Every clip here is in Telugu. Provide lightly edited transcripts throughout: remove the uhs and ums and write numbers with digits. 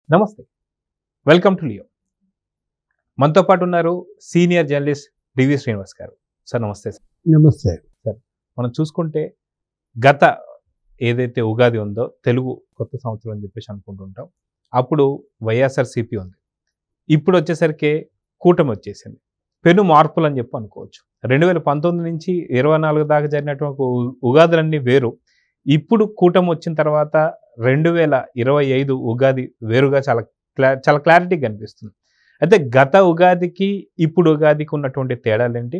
నమస్తే, వెల్కమ్ టు లియో. మనతో పాటు ఉన్నారు సీనియర్ జర్నలిస్ట్ డివి శ్రీనివాస్ గారు. సార్ నమస్తే. సార్ నమస్తే. సార్, మనం చూసుకుంటే గత ఏదైతే ఉగాది ఉందో తెలుగు కొత్త సంవత్సరం అని చెప్పేసి అనుకుంటుంటాం. అప్పుడు వైఎస్ఆర్సీపీ ఉంది, ఇప్పుడు వచ్చేసరికి కూటమి వచ్చేసింది. పెను మార్పులు అని చెప్పి అనుకోవచ్చు. 2019 నుంచి 24 దాకా జరిగినటువంటి ఉగాదులన్నీ వేరు. ఇప్పుడు కూటమి వచ్చిన తర్వాత 2025 ఉగాది వేరుగా చాలా క్లారిటీగా కనిపిస్తుంది. అయితే గత ఉగాదికి ఇప్పుడు ఉగాదికి ఉన్నటువంటి తేడాలు ఏంటి,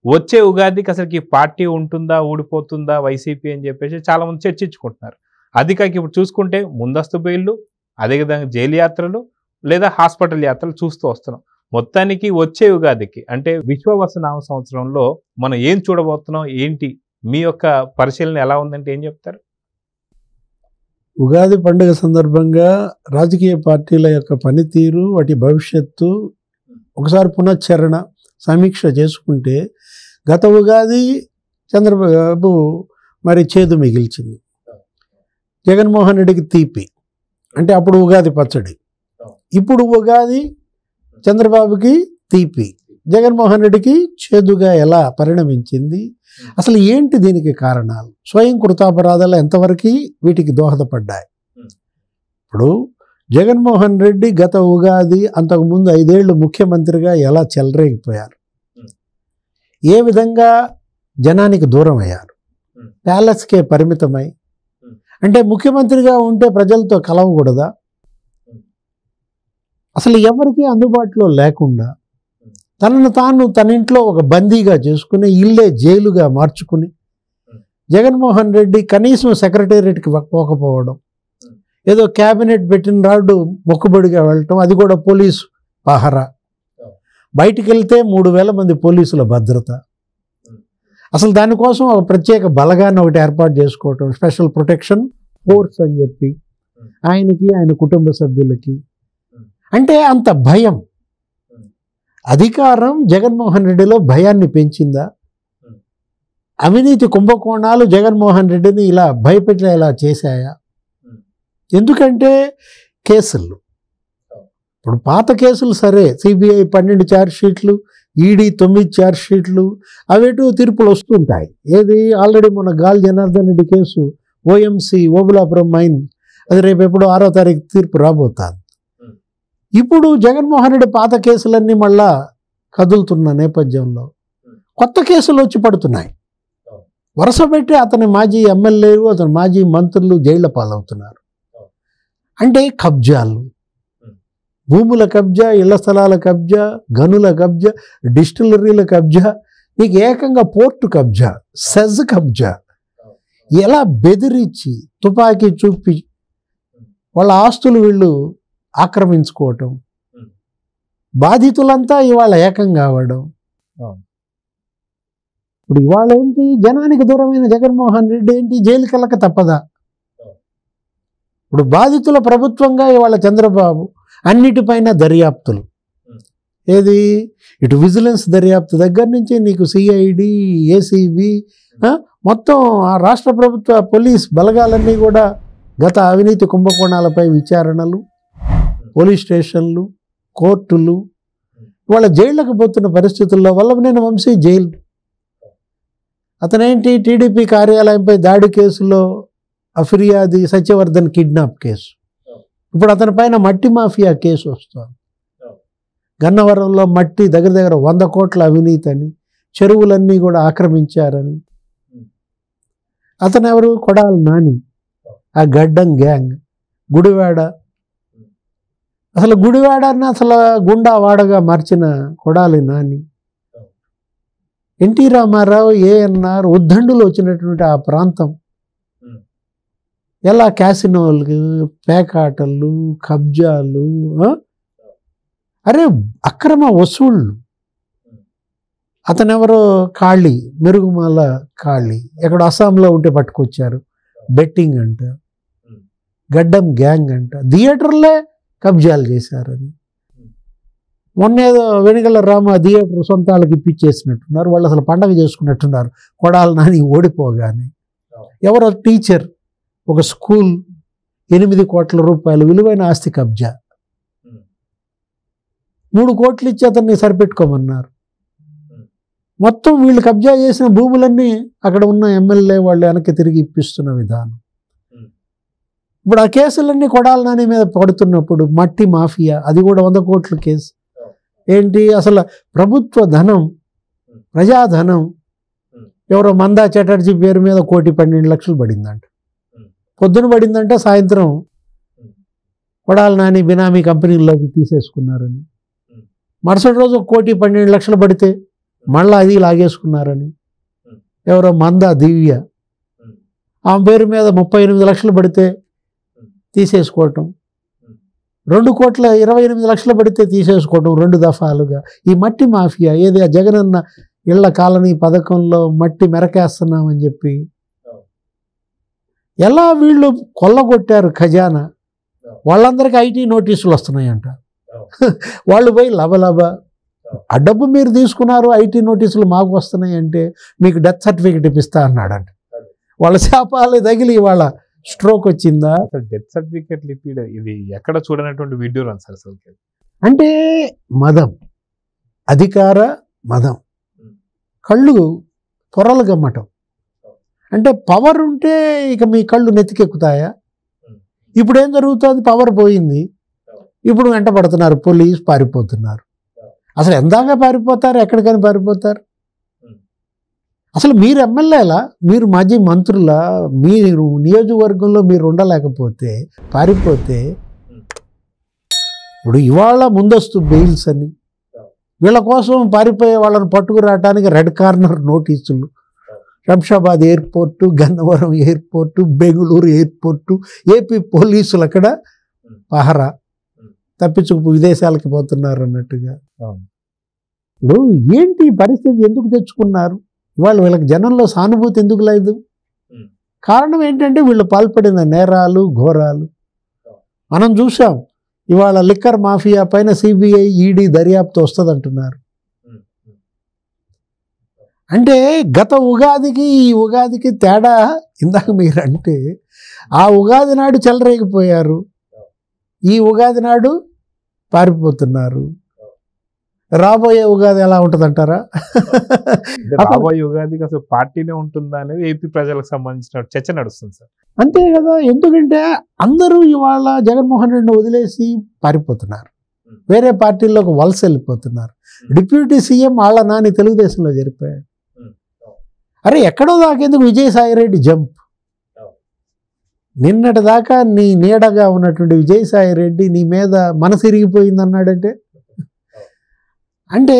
వచ్చే ఉగాదికి అసలుకి పార్టీ ఉంటుందా ఊడిపోతుందా వైసీపీ అని చెప్పేసి చాలామంది చర్చించుకుంటున్నారు. అది కాక ఇప్పుడు చూసుకుంటే ముందస్తు బెయిళ్ళు, అదేవిధంగా జైలు యాత్రలు లేదా హాస్పిటల్ యాత్రలు చూస్తూ వస్తున్నాం. మొత్తానికి వచ్చే ఉగాదికి అంటే విశ్వవసు నామ సంవత్సరంలో మనం ఏం చూడబోతున్నాం, ఏంటి మీ యొక్క పరిశీలన ఎలా ఉందంటే ఏం చెప్తారు? ఉగాది పండుగ సందర్భంగా రాజకీయ పార్టీల యొక్క పనితీరు, వాటి భవిష్యత్తు ఒకసారి పునశ్చరణ సమీక్ష చేసుకుంటే గత ఉగాది చంద్రబాబు మరి చేదు మిగిల్చింది, జగన్మోహన్ రెడ్డికి తీపి అంటే అప్పుడు ఉగాది పచ్చడి. ఇప్పుడు ఉగాది చంద్రబాబుకి తీపి, జగన్మోహన్ రెడ్డికి చేదుగా ఎలా పరిణమించింది, అసలు ఏంటి దీనికి కారణాలు, స్వయం కృతాపరాధాలు ఎంతవరకు వీటికి దోహదపడ్డాయి? ఇప్పుడు జగన్మోహన్ రెడ్డి గత ఉగాది అంతకుముందు 5 ఏళ్ళు ముఖ్యమంత్రిగా ఎలా చెలరేగిపోయారు, ఏ విధంగా జనానికి దూరం అయ్యారు, ప్యాలెస్కే పరిమితమై, అంటే ముఖ్యమంత్రిగా ఉంటే ప్రజలతో కలవకూడదా, అసలు ఎవరికి అందుబాటులో లేకుండా తనను తాను తన ఇంట్లో ఒక బందీగా చేసుకుని ఇల్లే జైలుగా మార్చుకుని జగన్మోహన్ రెడ్డి కనీసం సెక్రటేరియట్కి పోకపోవడం, ఏదో క్యాబినెట్ పెట్టిన రాడు మొక్కుబడిగా వెళ్ళటం, అది కూడా పోలీసు పహరా, బయటికి వెళ్తే 3000 మంది పోలీసుల భద్రత, అసలు దానికోసం ఒక ప్రత్యేక బలగాన్ని ఒకటి ఏర్పాటు చేసుకోవటం, స్పెషల్ ప్రొటెక్షన్ ఫోర్స్ అని చెప్పి ఆయనకి ఆయన కుటుంబ సభ్యులకి. అంటే అంత భయం, అధికారం జగన్మోహన్ రెడ్డిలో భయాన్ని పెంచిందా? అవినీతి కుంభకోణాలు జగన్మోహన్ రెడ్డిని ఇలా భయపెట్టేలా చేశాయా? ఎందుకంటే కేసులు, ఇప్పుడు పాత కేసులు సరే, సిబిఐ 12 ఛార్జ్షీట్లు, ఈడీ 9 ఛార్జ్షీట్లు, అవేటో తీర్పులు వస్తుంటాయి. ఏది ఆల్రెడీ మన Gali Janardhan Reddy case OMC Obulapuram mine, అది రేపు ఎప్పుడు 6వ తారీఖు తీర్పు రాబోతుంది. ఇప్పుడు జగన్మోహన్ రెడ్డి పాత కేసులన్నీ మళ్ళా కదులుతున్న నేపథ్యంలో కొత్త కేసులు వచ్చి పడుతున్నాయి. వరుస పెట్టి అతని మాజీ ఎమ్మెల్యేలు, అతని మాజీ మంత్రులు జైళ్ల పాలవుతున్నారు. అంటే కబ్జాలు, భూముల కబ్జా, ఇళ్ల స్థలాల కబ్జా, గనుల కబ్జా, డిస్టిలరీల కబ్జా, నీకు ఏకంగా పోర్టు కబ్జా, సెజ్ కబ్జా, ఎలా బెదిరించి తుపాకీ చూపి వాళ్ళ ఆస్తులు వీళ్ళు ఆక్రమించుకోవటం, బాధితులంతా ఇవాళ ఏకం కావడం. ఇప్పుడు ఇవాళ ఏంటి, జనానికి దూరమైన జగన్మోహన్ రెడ్డి ఏంటి జైలుకి వెళ్ళక తప్పదా? ఇప్పుడు బాధితుల ప్రభుత్వంగా ఇవాళ చంద్రబాబు అన్నిటిపైన దర్యాప్తులు, ఏది ఇటు విజిలెన్స్ దర్యాప్తు దగ్గర నుంచి నీకు సిఐడి, ఏసీబీ, మొత్తం ఆ రాష్ట్ర ప్రభుత్వ పోలీస్ బలగాలన్నీ కూడా గత అవినీతి కుంభకోణాలపై విచారణలు, పోలీస్ స్టేషన్లు, కోర్టులు, వాళ్ళ జైళ్ళకు పోతున్న పరిస్థితుల్లో వల్లభనేని వంశీ జైలు, అతనేంటి టీడీపీ కార్యాలయంపై దాడి కేసులో ఫిర్యాది సత్యవర్ధన్ కిడ్నాప్ కేసు, ఇప్పుడు అతని పైన మట్టి మాఫియా కేసు వస్తుంది. గన్నవరంలో మట్టి దగ్గర 100 కోట్ల అవినీతి అని, చెరువులన్నీ కూడా ఆక్రమించారని. అతను ఎవరు, కొడాలి నాని, ఆ గడ్డం గ్యాంగ్, గుడివాడ, అసలు గుడివాడాన్ని అసలు గుండా వాడగా మార్చిన కొడాలి నాని, ఎన్టీ రామారావు, ఏఎన్ఆర్ ఉద్దండులు వచ్చినటువంటి ఆ ప్రాంతం ఎలా క్యాసినోలు, పేకాటలు, కబ్జాలు, అరే అక్రమ వసూళ్ళు. అతనెవరో కాళీ, మెరుగుమాల కాళీ, ఎక్కడ అస్సాంలో ఉంటే పట్టుకొచ్చారు, బెట్టింగ్ అంట, గడ్డం గ్యాంగ్ అంట, థియేటర్లే కబ్జాలు చేశారని. మొన్నేదో వెనుగల రామ థియేటర్ సొంత వాళ్ళకి ఇప్పించేసినట్టున్నారు, వాళ్ళు అసలు పండగ చేసుకున్నట్టున్నారు కొడాలి నాని ఓడిపోగానే. ఎవరో టీచర్, ఒక స్కూల్, 8 కోట్ల రూపాయలు విలువైన ఆస్తి కబ్జా, 3 కోట్లు ఇచ్చి అతన్ని సరిపెట్టుకోమన్నారు. మొత్తం వీళ్ళు కబ్జా చేసిన భూములన్నీ అక్కడ ఉన్న ఎమ్మెల్యే వాళ్ళు వెనక్కి తిరిగి ఇప్పిస్తున్న విధానం. ఇప్పుడు ఆ కేసులన్నీ కొడాలి నాని మీద పడుతున్నప్పుడు మట్టి మాఫియా, అది కూడా 100 కోట్ల కేసు. ఏంటి అసలు ప్రభుత్వ ధనం, ప్రజాధనం ఎవరో మందా చటర్జీ పేరు మీద 1,12,00,000 పడిందంట. పొద్దున పడిందంటే సాయంత్రం కొడాలి నాని బినామీ కంపెనీల్లోకి తీసేసుకున్నారని, మరుసటి రోజు 1,12,00,000 పడితే మళ్ళీ అది లాగేసుకున్నారని, ఎవరో మందా దివ్య ఆమె పేరు మీద 38 లక్షలు పడితే తీసేసుకోవటం, 2,28,00,000 పడితే తీసేసుకోవటం 2 దఫాలుగా. ఈ మట్టి మాఫియా ఏది జగనన్న ఇళ్ల కాలనీ పథకంలో మట్టి మెరకేస్తున్నామని చెప్పి ఎలా వీళ్ళు కొల్లగొట్టారు ఖజానా. వాళ్ళందరికీ ఐటీ నోటీసులు వస్తున్నాయంట. వాళ్ళు పోయి లబలబ ఆ డబ్బు మీరు తీసుకున్నారు, ఐటీ నోటీసులు మాకు వస్తున్నాయి అంటే మీకు డెత్ సర్టిఫికేట్ ఇప్పిస్తా అన్నాడంట. వాళ్ళ శాపాలు తగిలి వాళ్ళ స్ట్రోక్ వచ్చిందా. అసలు డెత్ సర్టిఫికేట్లు ఇప్పిడ ఇది ఎక్కడ చూడనటువంటి వీడియో రన్ సార్ అసలు. అంటే మదం, అధికార మదం, కళ్ళు పొరలు గమ్మటం. అంటే పవర్ ఉంటే ఇక మీ కళ్ళు నెత్తికెక్కుతాయా? ఇప్పుడు ఏం జరుగుతుంది? పవర్ పోయింది, ఇప్పుడు వెంట పడుతున్నారు, పోలీస్ పారిపోతున్నారు. అసలు ఎందాక పారిపోతారు? ఎక్కడికైనా పారిపోతారు? అసలు మీరు ఎమ్మెల్యేలా, మీరు మాజీ మంత్రులా, మీరు నియోజకవర్గంలో మీరు ఉండలేకపోతే పారిపోతే, ఇప్పుడు ఇవాళ ముందస్తు బెయిల్స్ అని వీళ్ళ కోసం పారిపోయే వాళ్ళని పట్టుకురావడానికి రెడ్ కార్నర్ నోటీసులు, Shamshabad airport, Gannavaram airport, Bengaluru airport, AP పోలీసులు అక్కడ పహరా, తప్పించుకు విదేశాలకి పోతున్నారు అన్నట్టుగా. ఇప్పుడు ఏంటి పరిస్థితి? ఎందుకు తెచ్చుకున్నారు? ఇవాళ వీళ్ళకి జనంలో సానుభూతి ఎందుకు లేదు? కారణం ఏంటంటే వీళ్ళు పాల్పడిన నేరాలు, ఘోరాలు మనం చూసాం. ఇవాళ లిక్కర్ మాఫియా పైన సిబిఐ, ఈడీ దర్యాప్తు వస్తుంది అంటున్నారు. అంటే గత ఉగాదికి ఈ ఉగాదికి తేడా. ఇందాక మీరంటే ఆ ఉగాది నాడు చెలరేగిపోయారు, ఈ ఉగాది నాడు పారిపోతున్నారు. రాబోయే ఉగాది ఎలా ఉంటుందంటారా? రాబోయే ఉగాదికి అసలు పార్టీనే ఉంటుందా అనేది ఏపీ ప్రజలకు సంబంధించిన చర్చ నడుస్తుంది సార్. అంతే కదా. ఎందుకంటే అందరూ ఇవాళ జగన్మోహన్ రెడ్డిని వదిలేసి పారిపోతున్నారు, వేరే పార్టీల్లోకి వలస వెళ్ళిపోతున్నారు. డిప్యూటీ సీఎం వాళ్ళ నాని తెలుగుదేశంలో జరిపాడు. అరే ఎక్కడో దాకేందుకు విజయసాయిరెడ్డి జంప్? నిన్నటి దాకా నీ నీడగా ఉన్నటువంటి విజయసాయిరెడ్డి నీ మీద మనసు ఇరిగిపోయింది అన్నాడంటే, అంటే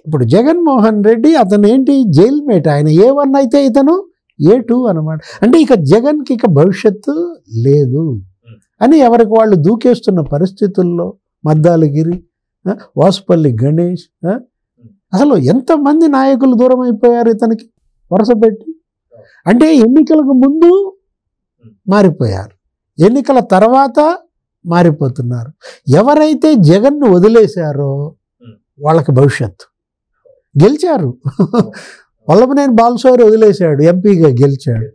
ఇప్పుడు జగన్మోహన్ రెడ్డి అతను ఏంటి జైల్ మేట్, ఆయన A1 అయితే ఇతను A2 అనమాట. అంటే ఇక జగన్కి ఇక భవిష్యత్తు లేదు అని ఎవరికి వాళ్ళు దూకేస్తున్న పరిస్థితుల్లో మద్దాలగిరి, వాసుపల్లి గణేష్, అసలు ఎంతమంది నాయకులు దూరం అయిపోయారు ఇతనికి వరుస పెట్టి. అంటే ఎన్నికలకు ముందు మారిపోయారు, ఎన్నికల తర్వాత మారిపోతున్నారు. ఎవరైతే జగన్ను వదిలేశారో వాళ్ళకి భవిష్యత్తు. గెలిచారు. వల్లభనేని బాలశౌరి వదిలేశాడు, ఎంపీగా గెలిచాడు.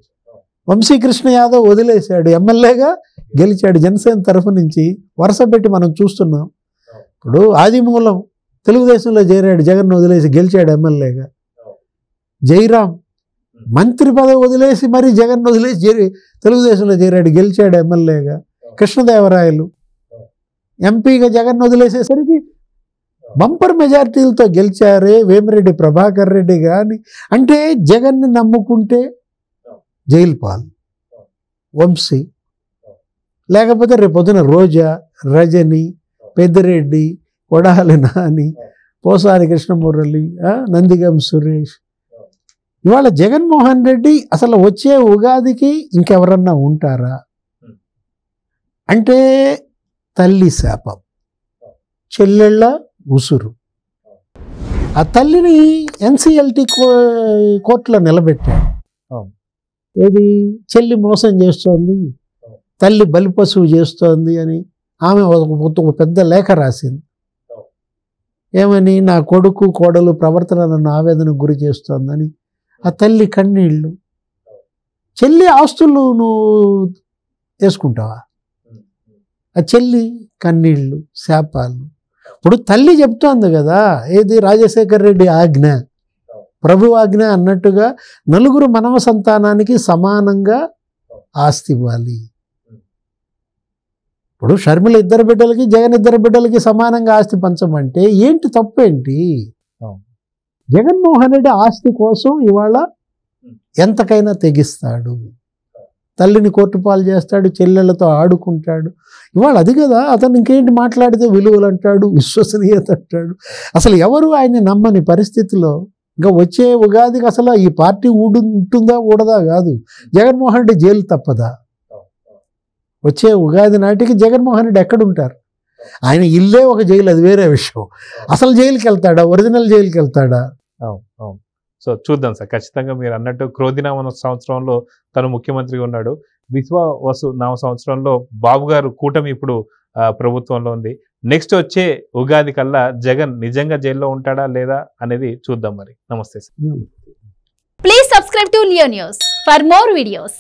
వంశీకృష్ణ యాదవ్ వదిలేశాడు, ఎమ్మెల్యేగా గెలిచాడు. జనసేన తరఫు నుంచి వరుస పెట్టి మనం చూస్తున్నాం. ఇప్పుడు ఆదిమూలం తెలుగుదేశంలో చేరాడు, జగన్ వదిలేసి గెలిచాడు ఎమ్మెల్యేగా. జైరాం మంత్రి పదవి వదిలేసి మరి జగన్ వదిలేసి తెలుగుదేశంలో చేరాడు, గెలిచాడు ఎమ్మెల్యేగా. కృష్ణదేవరాయలు ఎంపీగా జగన్ వదిలేసేసరికి బంపర్ మెజారిటీలతో గెలిచారే. వేమిరెడ్డి ప్రభాకర్ రెడ్డి కానీ. అంటే జగన్ని నమ్ముకుంటే జైలు పాలు వంశీ, లేకపోతే రేపొద్దున రోజా, రజని, పెద్దిరెడ్డి, కొడాలి నాని, పోసాని కృష్ణమురళి, నందిగం సురేష్. ఇవాళ జగన్మోహన్ రెడ్డి అసలు వచ్చే ఉగాదికి ఇంకెవరన్నా ఉంటారా అంటే తల్లి శాపం, చెల్లెళ్ళ ఉసురు. ఆ తల్లిని ఎన్సిఎల్టీ కోర్టులో నిలబెట్టాడు. ఏది చెల్లి మోసం చేస్తోంది, తల్లి బలిపశువు చేస్తోంది అని ఆమె ఒక పెద్ద లేఖ రాసింది. ఏమని? నా కొడుకు కోడలు ప్రవర్తన నన్ను ఆవేదనకు గురి చేస్తోందని. ఆ తల్లి కన్నీళ్ళు. చెల్లి ఆస్తులు నువ్వు వేసుకుంటావా? ఆ చెల్లి కన్నీళ్ళు, శాపాలు. ఇప్పుడు తల్లి చెప్తోంది కదా, ఏది రాజశేఖర్ రెడ్డి ఆజ్ఞ, ప్రభు ఆజ్ఞ అన్నట్టుగా నలుగురు మనవ సంతానానికి సమానంగా ఆస్తి ఇవ్వాలి. ఇప్పుడు షర్మిల ఇద్దరు బిడ్డలకి, జగన్ ఇద్దరు బిడ్డలకి సమానంగా ఆస్తి పంచమంటే ఏంటి తప్పేంటి? జగన్మోహన్ రెడ్డి ఆస్తి కోసం ఇవాళ ఎంతకైనా తెగిస్తాడు, తల్లిని కోర్టుపాలు చేస్తాడు, చెల్లెళ్ళతో ఆడుకుంటాడు. ఇవాళ అది కదా అతను ఇంకేంటి మాట్లాడితే విలువలు అంటాడు, విశ్వసనీయత అంటాడు. అసలు ఎవరు ఆయన్ని నమ్మని పరిస్థితిలో ఇంకా వచ్చే ఉగాదికి అసలు ఈ పార్టీ ఉంటుందా ఊడదా కాదు, జగన్మోహన్ రెడ్డి జైలు తప్పదా? వచ్చే ఉగాది నాటికి జగన్మోహన్ రెడ్డి ఎక్కడుంటారు? ఆయన ఇల్లే ఒక జైలు, అది వేరే విషయం. అసలు జైలుకి వెళ్తాడా? ఒరిజినల్ జైలుకి వెళ్తాడా? అవును. సో చూద్దాం సార్. ఖచ్చితంగా మీరు అన్నట్టు క్రోధినామ సంవత్సరంలో తను ముఖ్యమంత్రిగా ఉన్నాడు. విశ్వావసు నామ సంవత్సరంలో బాబు గారు కూటమి ఇప్పుడు ప్రభుత్వంలో ఉంది. నెక్స్ట్ వచ్చే ఉగాది కల్లా జగన్ నిజంగా జైల్లో ఉంటాడా లేదా అనేది చూద్దాం మరి. నమస్తే sir. Please subscribe to Leo News for more videos.